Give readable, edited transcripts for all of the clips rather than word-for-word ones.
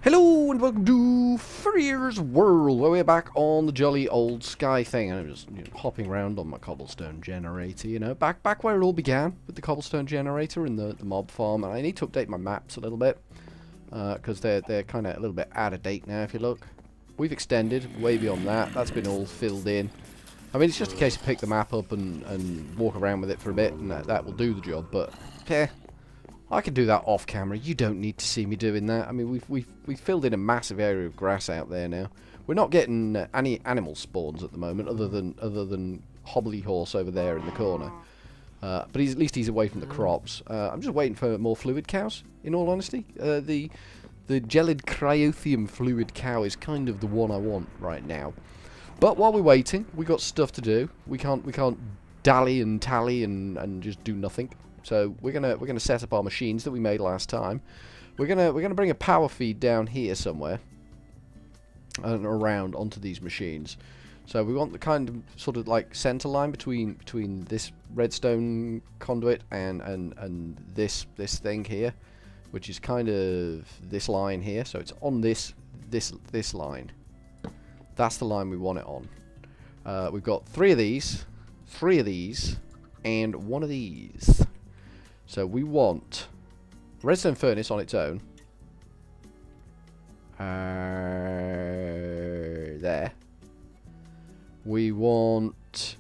Hello and welcome to furryearsworld, where we're back on the jolly old sky thing. And I'm just hopping around on my cobblestone generator, back where it all began with the cobblestone generator in the mob farm. And I need to update my maps a little bit because they're kind of a little bit out of date now. If you look, we've extended way beyond that. That's been all filled in. I mean, it's just a case of pick the map up and walk around with it for a bit, and that will do the job. But I can do that off camera. You don't need to see me doing that. I mean, we've filled in a massive area of grass out there now. We're not getting any animal spawns at the moment, other than Hobbly Horse over there in the corner. But at least he's away from the crops. I'm just waiting for more fluid cows. In all honesty, the gelid cryotheum fluid cow is kind of the one I want right now. But while we're waiting, we got stuff to do. We can't dally and tally and just do nothing. So we're gonna set up our machines that we made last time. We're gonna bring a power feed down here somewhere and around onto these machines. So we want the kind of sort of like center line between this redstone conduit and this thing here, which is kind of this line here. So it's on this line. That's the line we want it on. We've got three of these, and one of these. So we want redstone furnace on its own. There. We want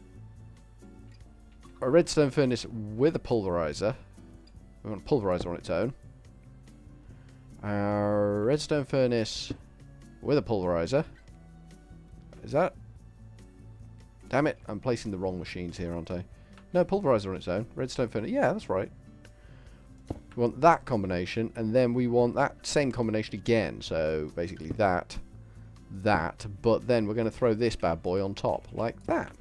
a redstone furnace with a pulverizer. We want a pulverizer on its own. Redstone furnace with a pulverizer. Is that? Damn it, I'm placing the wrong machines here, aren't I? No, pulverizer on its own. Redstone furnace. Yeah, that's right. We want that combination, and then we want that same combination again. So basically that, but then we're going to throw this bad boy on top, like that.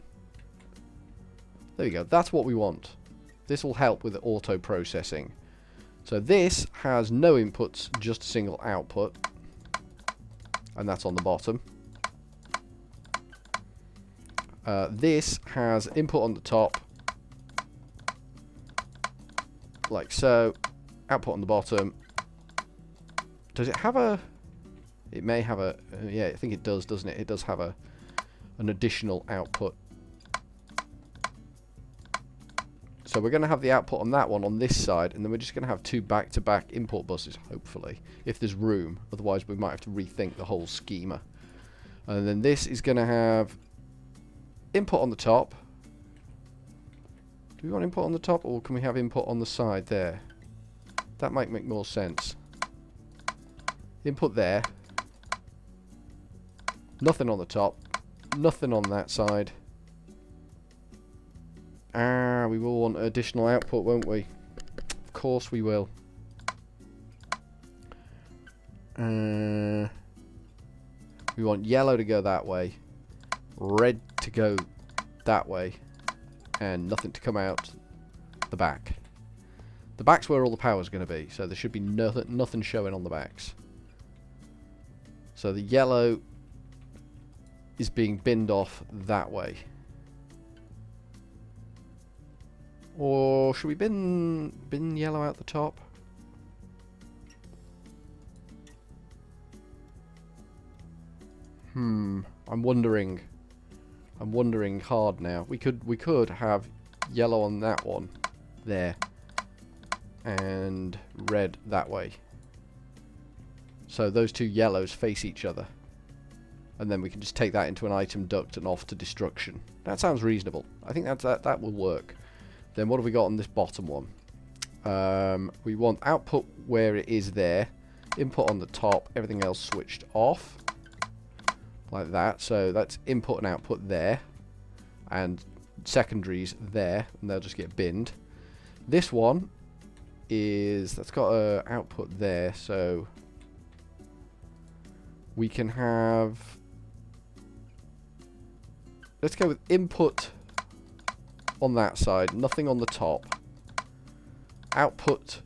There you go. That's what we want. This will help with the auto processing. So this has no inputs, just a single output, and that's on the bottom. This has input on the top, like so. Output on the bottom. Does it have a... It may have a... yeah, I think it does, doesn't it? It does have an additional output. So we're going to have the output on that one on this side, and then we're just going to have two back-to-back import buses, hopefully, if there's room. Otherwise, we might have to rethink the whole schema. And then this is going to have input on the top. Do we want input on the top, or can we have input on the side there? That might make more sense. Input there. Nothing on the top. Nothing on that side. We will want additional output, won't we? Of course we will. We want yellow to go that way. Red to go that way. And nothing to come out the back. The back's where all the power's going to be, so there should be nothing showing on the backs. So the yellow is being binned off that way. Or should we bin yellow out the top? I'm wondering hard now. We could have yellow on that one there. And red that way. So those two yellows face each other. And then we can just take that into an item duct and off to destruction. That sounds reasonable. I think that will work. Then what have we got on this bottom one? We want output where it is there. Input on the top. Everything else switched off. Like that. So that's input and output there. And secondaries there. And they'll just get binned. This one that's got a output there, so we can have, let's go with input on that side, nothing on the top. Output,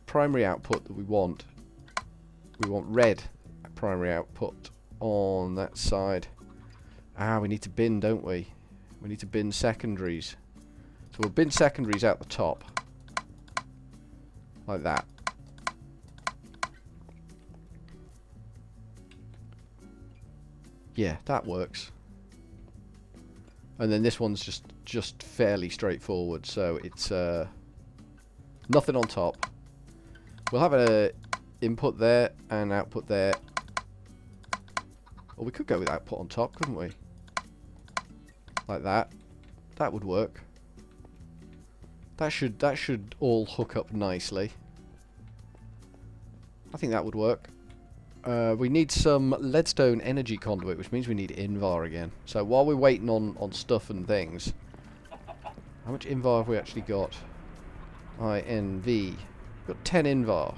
primary output that we want red primary output on that side. We need to bin, don't we? We need to bin secondaries, so we'll bin secondaries out the top. Like that. Yeah, that works. And then this one's just fairly straightforward, so it's nothing on top. We'll have a input there and output there. Or we could go with output on top, couldn't we? Like that. That would work. That should all hook up nicely. I think that would work. We need some leadstone energy conduit, which means we need Invar again. So while we're waiting on stuff and things, how much Invar have we actually got? INV. We've got 10 Invar.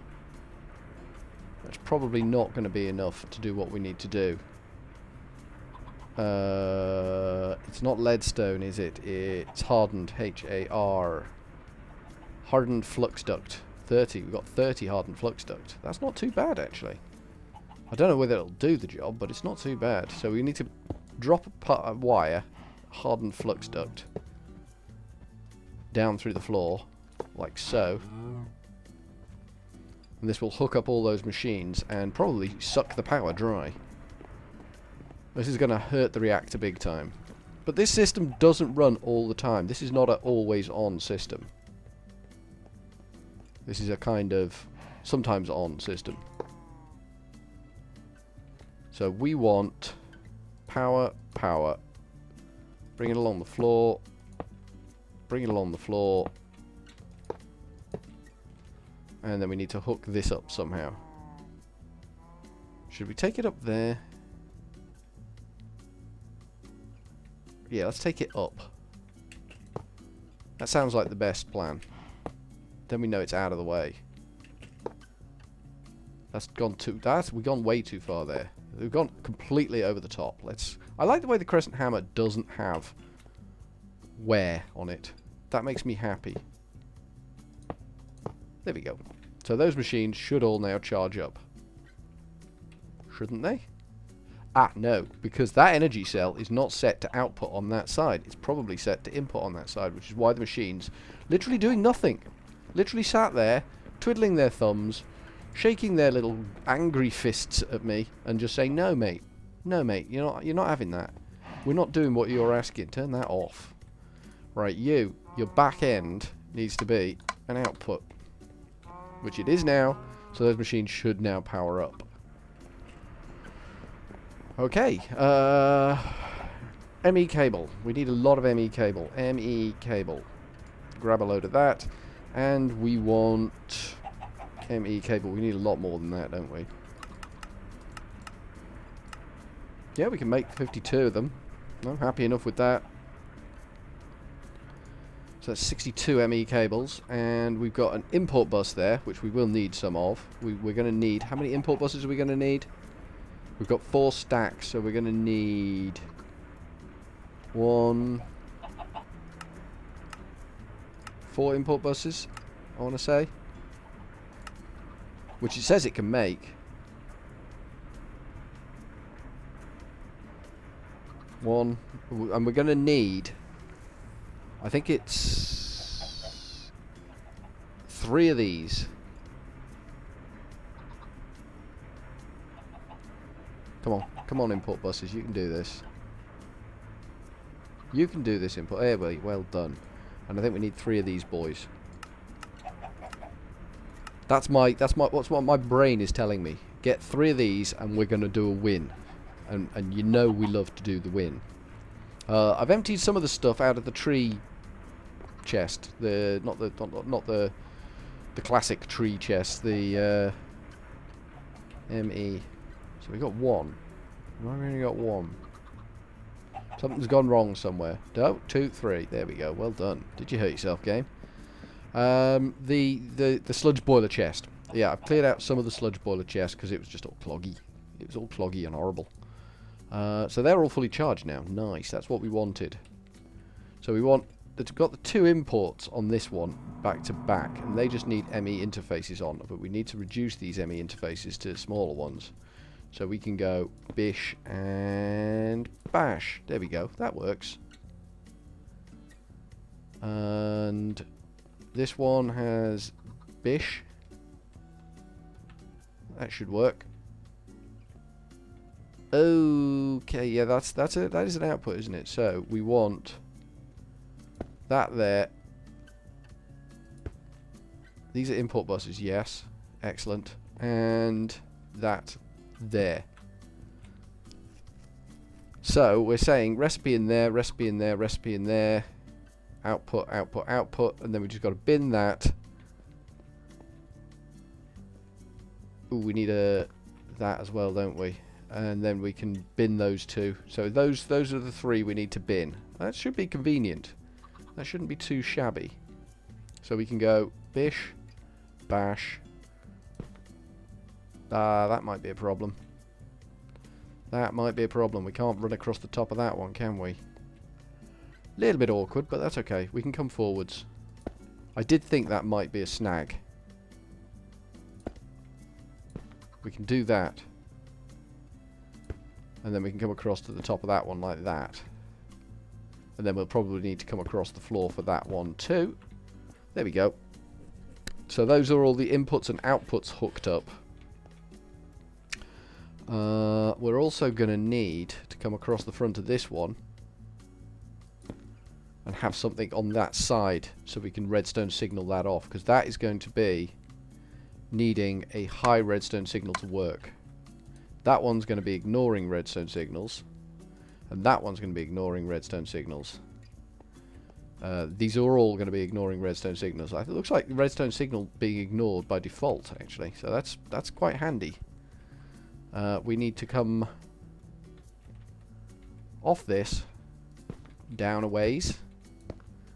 That's probably not going to be enough to do what we need to do. It's not leadstone, is it? It's hardened. HAR. Hardened flux duct. 30. We've got 30 hardened flux duct. That's not too bad, actually. I don't know whether it'll do the job, but it's not too bad. So we need to drop a wire, hardened flux duct, down through the floor, like so. And this will hook up all those machines and probably suck the power dry. This is going to hurt the reactor big time. But this system doesn't run all the time. This is not an always on system. This is a kind of sometimes on system. So we want power, power. Bring it along the floor. Bring it along the floor. And then we need to hook this up somehow. Should we take it up there? Yeah, let's take it up. That sounds like the best plan. Then we know it's out of the way. We've gone way too far there. We've gone completely over the top. I like the way the crescent hammer doesn't have wear on it. That makes me happy. There we go. So those machines should all now charge up. Shouldn't they? Ah, no, because that energy cell is not set to output on that side. It's probably set to input on that side, which is why the machines literally doing nothing. Literally sat there, twiddling their thumbs, shaking their little angry fists at me, and just saying, "No, mate. No, mate. You're not having that. We're not doing what you're asking. Turn that off." Right, your back end needs to be an output, which it is now. So those machines should now power up. Okay, ME cable. We need a lot of ME cable. ME cable. Grab a load of that. And we want ME cable. We need a lot more than that, don't we? Yeah, we can make 52 of them. I'm happy enough with that. So that's 62 ME cables. And we've got an import bus there, which we will need some of. We're going to need... How many import buses are we going to need? We've got 4 stacks, so we're going to need 4 import buses, I want to say. Which it says it can make. 1, and we're going to need, I think it's 3 of these. Come on, import buses. You can do this. You can do this, import. There we, well done. And I think we need 3 of these boys. That's what my brain is telling me. Get 3 of these, and we're gonna do a win. And you know we love to do the win. I've emptied some of the stuff out of the tree chest. Not the classic tree chest. The ME. So we got 1. We've only got 1. Something's gone wrong somewhere. No, 2, 3. There we go. Well done. Did you hurt yourself, game? The sludge boiler chest. Yeah, I've cleared out some of the sludge boiler chest because it was just all cloggy. It was all cloggy and horrible. So they're all fully charged now. Nice. That's what we wanted. So we've got the 2 imports on this one back to back, and they just need ME interfaces on. But we need to reduce these ME interfaces to smaller ones. So we can go bish and bash. There we go. That works. And this one has bish. That should work. Oh, Okay, yeah, that's it. That is an output, isn't it? So we want that there. These are input buses, yes. Excellent. And that there. So we're saying recipe in there, recipe in there, recipe in there. Output, output, output. And then we just got to bin that. Ooh, we need that as well, don't we? And then we can bin those two. So those are the three we need to bin. That should be convenient. That shouldn't be too shabby. So we can go bish, bash. That might be a problem. That might be a problem. We can't run across the top of that one, can we? Little bit awkward, but that's okay. We can come forwards. I did think that might be a snag. We can do that. And then we can come across to the top of that one like that. And then we'll probably need to come across the floor for that one too. There we go. So those are all the inputs and outputs hooked up. We're also going to need to come across the front of this one and have something on that side so we can redstone signal that off, because that is going to be needing a high redstone signal to work. That one's going to be ignoring redstone signals, and that one's going to be ignoring redstone signals. These are all going to be ignoring redstone signals. It looks like the redstone signal being ignored by default, actually, so that's quite handy. We need to come off this, down a ways.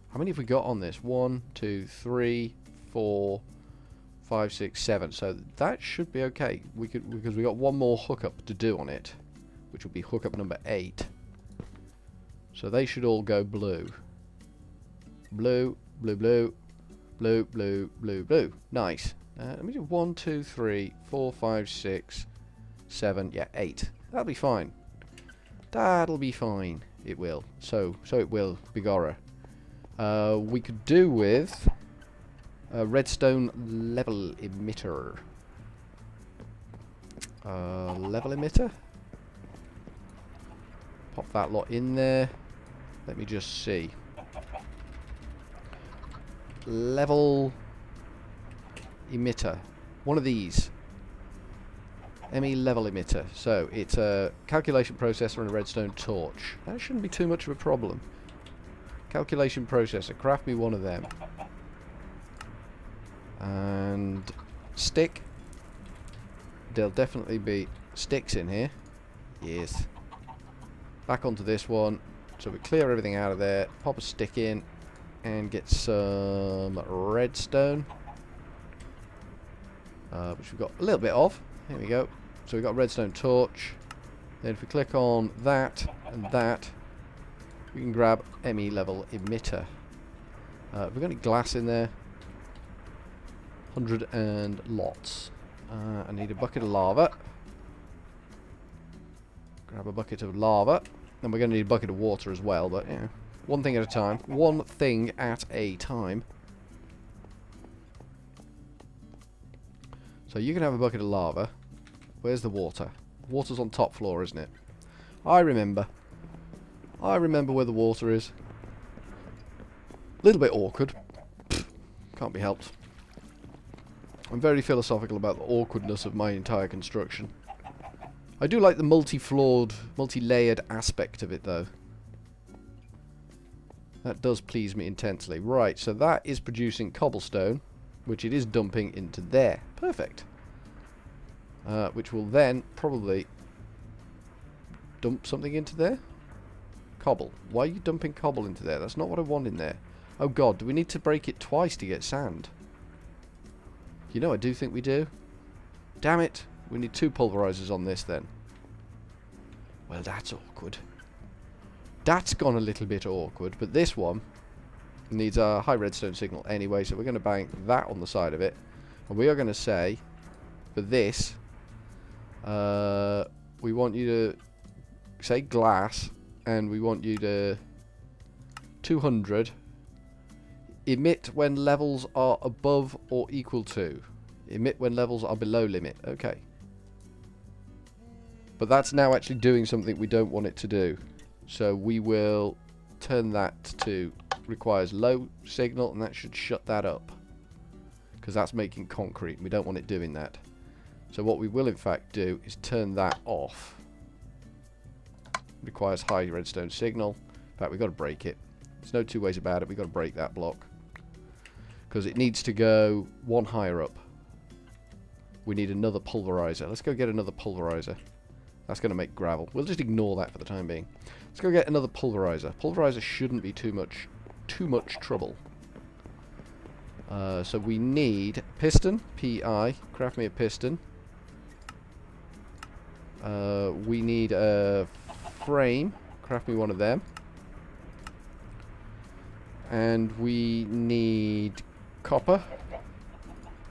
How many have we got on this? 1, 2, 3, 4, 5, 6, 7. So that should be okay. We could, because we got one more hookup to do on it, which will be hookup number 8. So they should all go blue. Blue, blue, blue, blue, blue, blue, blue. Nice. Let me do 1, 2, 3, 4, 5, 6, 7. Yeah, 8. That'll be fine. That'll be fine. It will. So it will, Bigora. We could do with a redstone level emitter. Level emitter? Pop that lot in there. Let me just see. Level emitter. One of these. ME level emitter. So it's a calculation processor and a redstone torch. That shouldn't be too much of a problem. Calculation processor. Craft me one of them. And stick. There'll definitely be sticks in here. Yes. Back onto this one. So we clear everything out of there. Pop a stick in. And get some redstone. Which we've got a little bit of. Here we go. So we've got redstone torch. Then if we click on that and that, we can grab ME level emitter. We've got any glass in there. 100 and lots. I need a bucket of lava. Grab a bucket of lava. And we're going to need a bucket of water as well, but yeah. One thing at a time. One thing at a time. So you can have a bucket of lava. Where's the water? Water's on top floor, isn't it? I remember. I remember where the water is. A little bit awkward. Can't be helped. I'm very philosophical about the awkwardness of my entire construction. I do like the multi-floored, multi-layered aspect of it, though. That does please me intensely. Right, so that is producing cobblestone, which it is dumping into there. Perfect. Which will then probably dump something into there. Cobble. Why are you dumping cobble into there? That's not what I want in there. Oh god, do we need to break it twice to get sand? You know, I do think we do. Damn it. We need 2 pulverizers on this then. Well, that's awkward. That's gone a little bit awkward, but this one needs a high redstone signal anyway, so we're going to bang that on the side of it. And we are going to say, for this, we want you to say glass, and we want you to 200 emit when levels are above or equal to. Emit when levels are below limit. Okay. But that's now actually doing something we don't want it to do. So we will turn that to requires low signal, and that should shut that up. Because that's making concrete, and we don't want it doing that. So what we will in fact do is turn that off. Requires high redstone signal. In fact, we've got to break it. There's no two ways about it. We've got to break that block. Because it needs to go one higher up. We need another pulverizer. Let's go get another pulverizer. That's going to make gravel. We'll just ignore that for the time being. Let's go get another pulverizer. Pulverizer shouldn't be too much trouble. So we need piston, P-I. Craft me a piston. We need a frame. Craft me one of them. And we need copper.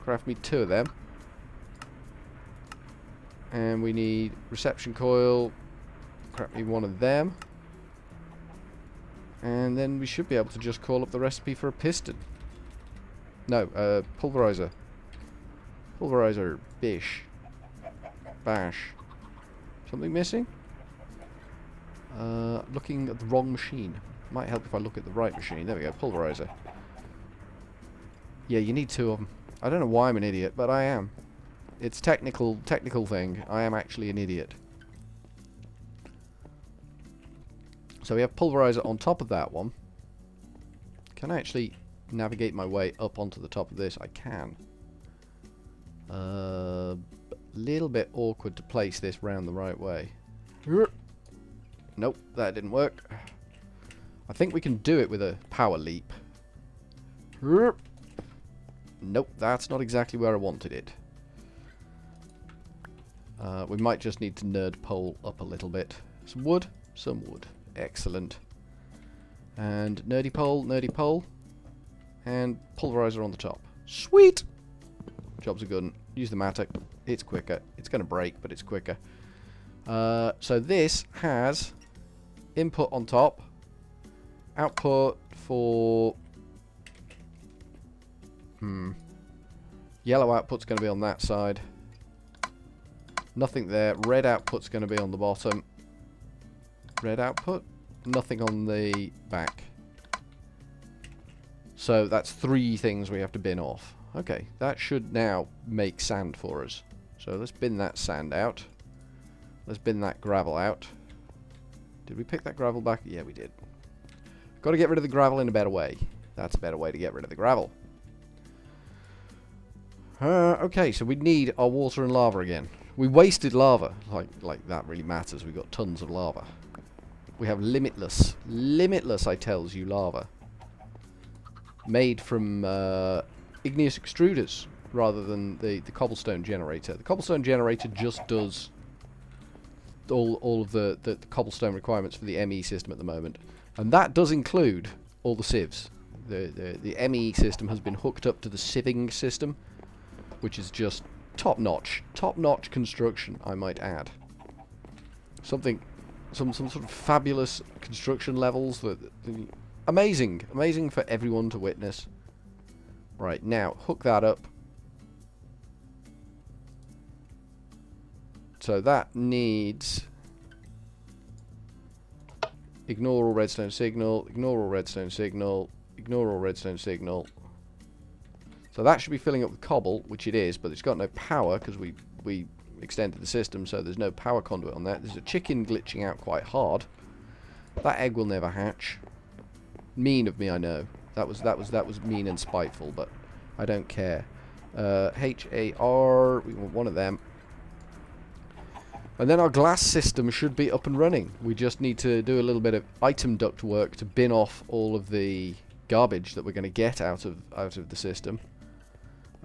Craft me 2 of them. And we need reception coil. Craft me 1 of them. And then we should be able to just call up the recipe for a piston. No, pulverizer. Pulverizer. Bish. Bash. Something missing? Looking at the wrong machine. Might help if I look at the right machine. There we go, pulverizer. Yeah, you need 2 of them. I don't know why I'm an idiot, but I am. It's technical thing. I am actually an idiot. So we have pulverizer on top of that one. Can I actually navigate my way up onto the top of this? I can. Little bit awkward to place this round the right way. Nope, that didn't work. I think we can do it with a power leap. Nope, that's not exactly where I wanted it. We might just need to nerd pole up a little bit. Some wood. Excellent. And nerdy pole. And pulverizer on the top. Sweet! Jobs are good. Use the mattock. It's quicker. It's going to break, but it's quicker. So this has input on top. Output for... Yellow output's going to be on that side. Nothing there. Red output's going to be on the bottom. Red output. Nothing on the back. So that's 3 things we have to bin off. Okay, that should now make sand for us. So let's bin that sand out. Let's bin that gravel out. Did we pick that gravel back? Yeah, we did. Got to get rid of the gravel in a better way. That's a better way to get rid of the gravel. Okay, so we need our water and lava again. We wasted lava. Like that really matters. We got tons of lava. We have limitless, I tells you, lava. Made from igneous extruders rather than the cobblestone generator. The cobblestone generator just does all of the cobblestone requirements for the ME system at the moment. And that does include all the sieves. The ME system has been hooked up to the sieving system, which is just top-notch construction, I might add. Some sort of fabulous construction levels that amazing for everyone to witness. Right, now hook that up. So that needs ignore all redstone signal, ignore all redstone signal, ignore all redstone signal. So that should be filling up with cobble, which it is, but it's got no power because we extended the system, so there's no power conduit on that. There's a chicken glitching out quite hard. That egg will never hatch. Mean of me, I know. That was mean and spiteful, but I don't care. HAR, we want one of them. And then our glass system should be up and running. We just need to do a little bit of item duct work to bin off all of the garbage that we're going to get out of the system.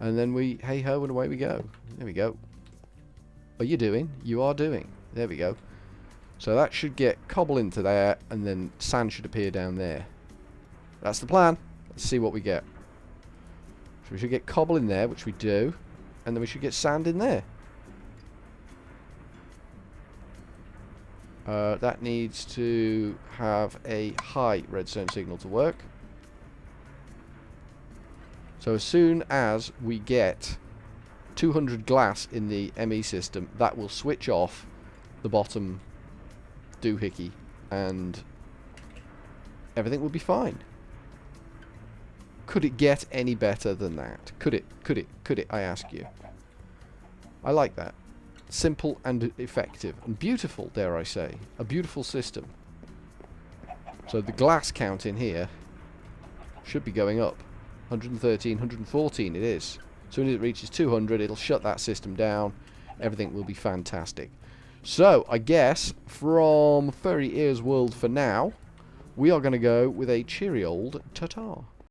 And then we, hey ho, and away we go. There we go. Are you doing? You are doing. There we go. So that should get cobble into there, and then sand should appear down there. That's the plan. Let's see what we get. So we should get cobble in there, which we do, and then we should get sand in there. That needs to have a high redstone signal to work. So as soon as we get 200 glass in the ME system, that will switch off, the bottom doohickey, and everything will be fine. Could it get any better than that? Could it, I ask you? I like that. Simple and effective. And beautiful, dare I say. A beautiful system. So the glass count in here should be going up. 113, 114 it is. As soon as it reaches 200, it'll shut that system down. Everything will be fantastic. So, I guess, from Furry Ears World for now, we are going to go with a cheery old ta-ta.